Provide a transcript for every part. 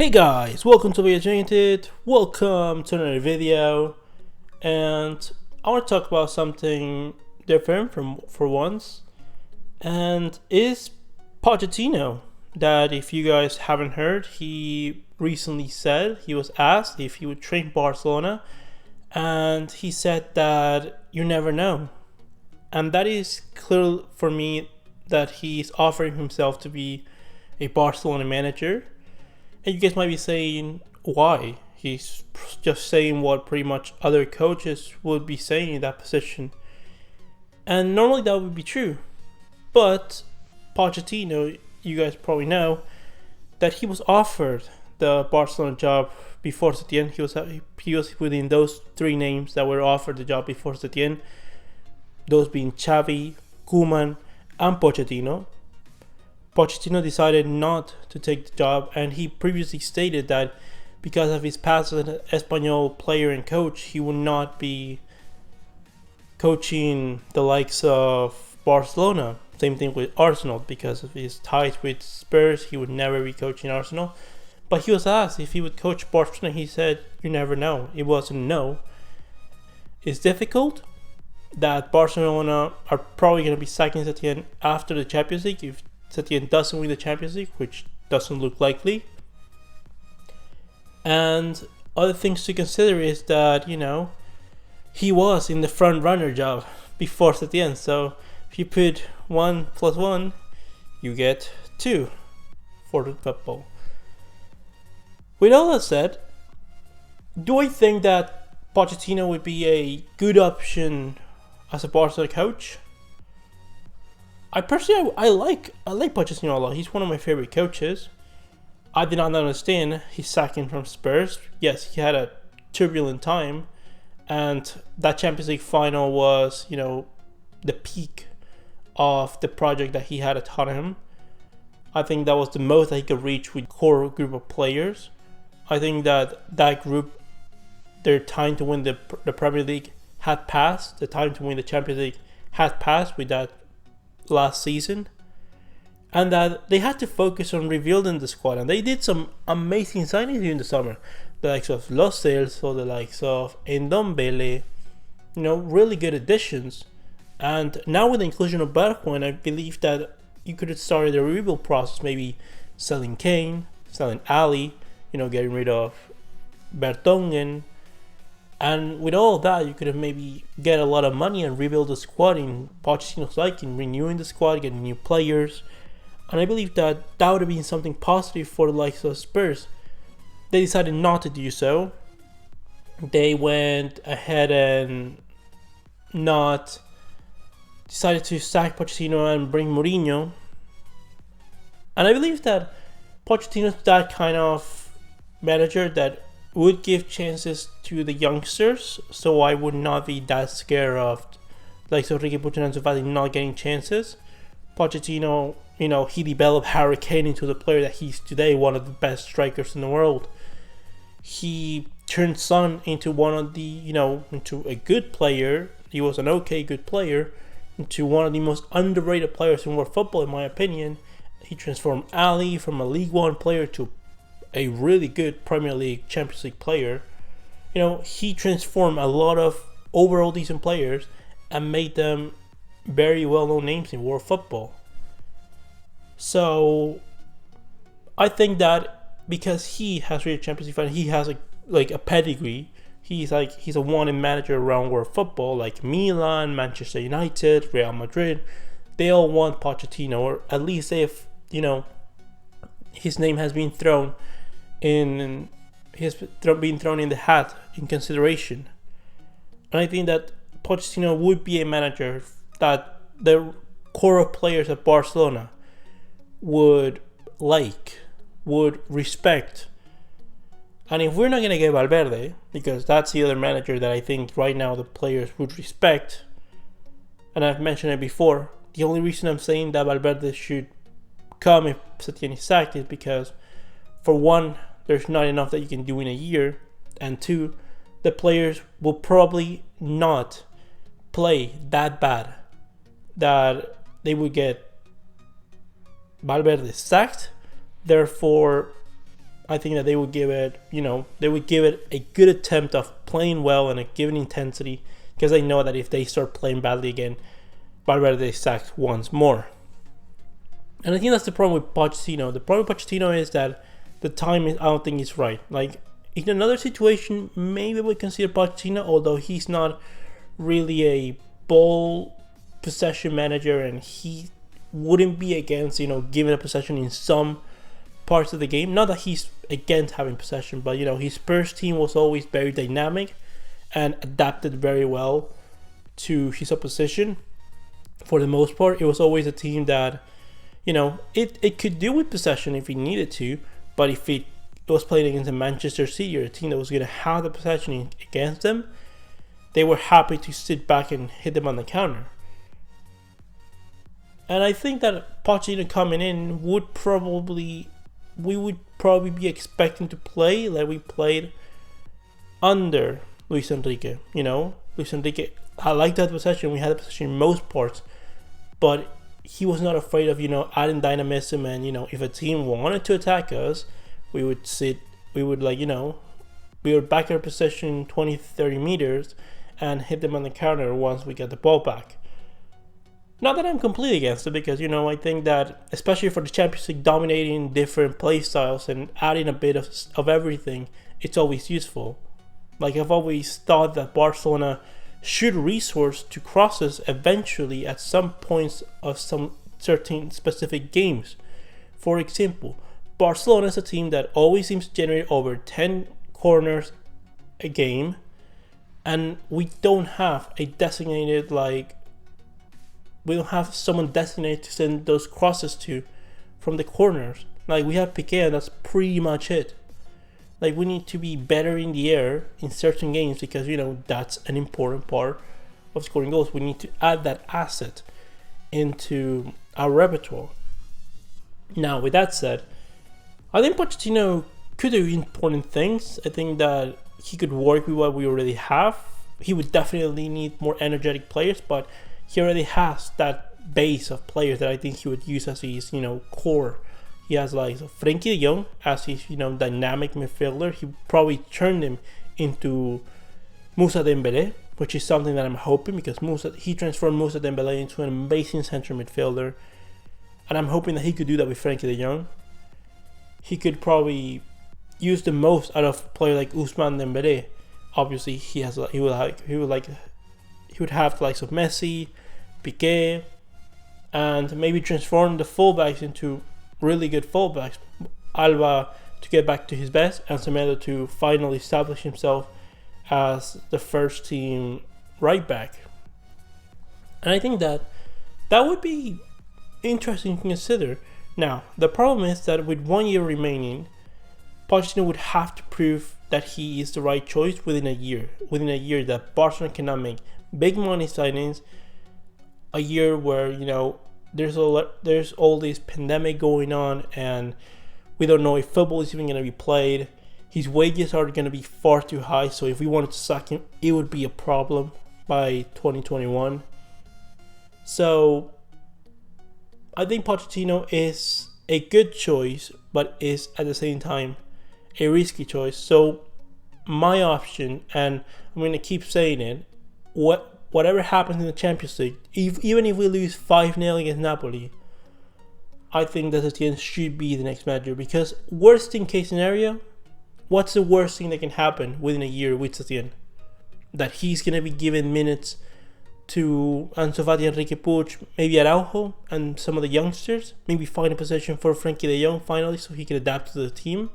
Hey guys, welcome to Be Argentinian. Welcome to another video, and I want to talk about something different for once, and is Pochettino. That if you guys haven't heard, he recently said he was asked if he would train Barcelona, and he said that you never know, and that is clear for me that he's offering himself to be a Barcelona manager. And you guys might be saying, why? He's just saying what pretty much other coaches would be saying in that position. And normally that would be true. But Pochettino, you guys probably know, that he was offered the Barcelona job before Setien. He was within those three names that were offered the job before Setien. Those being Xavi, Koeman, and Pochettino. Pochettino decided not to take the job, and he previously stated that because of his past as an Espanyol player and coach, he would not be coaching the likes of Barcelona. Same thing with Arsenal, because of his ties with Spurs, he would never be coaching Arsenal. But he was asked if he would coach Barcelona. He said, you never know. It wasn't no. It's difficult that Barcelona are probably going to be sacking Setien after the Champions League if Setien doesn't win the Champions League, which doesn't look likely. And other things to consider is that, he was in the front runner job before Setien. So if you put 1 + 1, you get 2 for the football. With all that said, do I think that Pochettino would be a good option as a Barcelona coach? I like Pochettino a lot. He's one of my favorite coaches. I did not understand his sacking from Spurs. Yes, he had a turbulent time, and that Champions League final was, the peak of the project that he had at Tottenham. I think that was the most that he could reach with core group of players. I think that group, their time to win the Premier League had passed. The time to win the Champions League had passed with that last season, and that they had to focus on rebuilding the squad, and they did some amazing signings during the summer, the likes of Los Celso, the likes of Ndombele, really good additions. And now with the inclusion of Bergwijn, I believe that you could have started a rebuild process, maybe selling Kane, selling Ali, getting rid of Bertongen. And with all of that, you could have maybe get a lot of money and rebuild the squad in Pochettino's liking, renewing the squad, getting new players. And I believe that would have been something positive for the likes of Spurs. They decided not to do so. They went ahead and not decided to sack Pochettino and bring Mourinho. And I believe that Pochettino's that kind of manager that would give chances to the youngsters, so I would not be that scared of like Ricky Putin and Ansu not getting chances. Pochettino, he developed Harry Kane into the player that he's today, one of the best strikers in the world. He turned Son into one of the, into a good player. He was an okay good player, into one of the most underrated players in world football, in my opinion. He transformed Ali from a League One player to a really good Premier League, Champions League player. He transformed a lot of overall decent players and made them very well-known names in world football. So I think that because he has reached Champions League final, he has a pedigree. He's a wanted manager around world football, like Milan, Manchester United, Real Madrid. They all want Pochettino, or at least his name has been thrown in the hat in consideration. And I think that Pochettino would be a manager that the core of players at Barcelona would respect. And if we're not going to get Valverde, because that's the other manager that I think right now the players would respect, and I've mentioned it before, the only reason I'm saying that Valverde should come if Setien is sacked is because, for one, there's not enough that you can do in a year, and two, the players will probably not play that bad that they would get Valverde sacked. Therefore, I think that they would give it, they would give it a good attempt of playing well and a given intensity, because they know that if they start playing badly again, Valverde is sacked once more. And I think that's the problem with Pochettino. The problem with Pochettino is that the timing, I don't think is right. Like, in another situation, maybe we consider Pochettino, although he's not really a ball possession manager, and he wouldn't be against, giving a possession in some parts of the game. Not that he's against having possession, but, his first team was always very dynamic and adapted very well to his opposition. For the most part, it was always a team that, it could do with possession if it needed to, but if it was playing against a Manchester City or a team that was going to have the possession against them, they were happy to sit back and hit them on the counter. And I think that Pochettino coming in we would probably be expecting to play like we played under Luis Enrique. Luis Enrique, I liked that possession. We had the possession in most parts, but he was not afraid of, adding dynamism. And, if a team wanted to attack us, we would back our possession 20, 30 meters and hit them on the counter once we get the ball back. Not that I'm completely against it, because, I think that, especially for the Champions League, dominating different play styles and adding a bit of everything, it's always useful. Like, I've always thought that Barcelona should resource to crosses eventually at some points of some certain specific games. For example, Barcelona is a team that always seems to generate over 10 corners a game, and we don't have someone designated to send those crosses to from the corners. Like, we have Piqué, and that's pretty much it. Like, we need to be better in the air in certain games, because, that's an important part of scoring goals. We need to add that asset into our repertoire. Now, with that said, I think Pochettino could do important things. I think that he could work with what we already have. He would definitely need more energetic players, but he already has that base of players that I think he would use as his, core. He has like Frenkie de Jong as his, dynamic midfielder. He probably turned him into Moussa Dembélé, which is something that I'm hoping, because he transformed Moussa Dembélé into an amazing central midfielder, and I'm hoping that he could do that with Frenkie de Jong. He could probably use the most out of a player like Ousmane Dembélé. Obviously, he would have the likes of Messi, Piqué, and maybe transform the fullbacks into really good fullbacks. Alba to get back to his best, and Semedo to finally establish himself as the first team right back. And I think that would be interesting to consider. Now, the problem is that with 1 year remaining, Pochettino would have to prove that he is the right choice within a year. Within a year that Barcelona cannot make big money signings. A year where, there's all this pandemic going on, and we don't know if football is even going to be played. His wages are going to be far too high, so if we wanted to sack him, it would be a problem by 2021. So I think Pochettino is a good choice, but is at the same time a risky choice. So my option, and I'm going to keep saying it, whatever happens in the Champions League, even if we lose 5-0 against Napoli, I think that Setien should be the next manager. Because worst in case scenario, what's the worst thing that can happen within a year with Setien? That he's going to be given minutes to Ansu Fati, Enrique Puig, maybe Araujo, and some of the youngsters. Maybe find a position for Frenkie de Jong finally, so he can adapt to the team.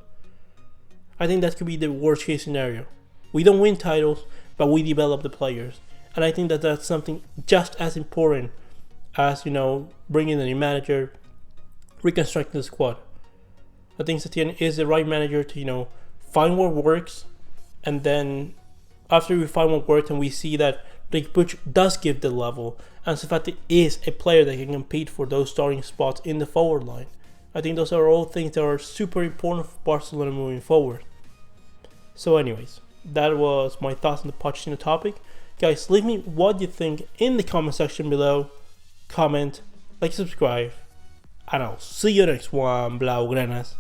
I think that could be the worst case scenario. We don't win titles, but we develop the players. And I think that that's something just as important as, bringing a new manager, reconstructing the squad. I think Setien is the right manager to, find what works, and then after we find what works and we see that Enrique Puig does give the level, and Ansu Fati is a player that can compete for those starting spots in the forward line. I think those are all things that are super important for Barcelona moving forward. So anyways, that was my thoughts on the Pochettino topic. Guys, leave me what you think in the comment section below. Comment, like, subscribe, and I'll see you next one, Blaugranas.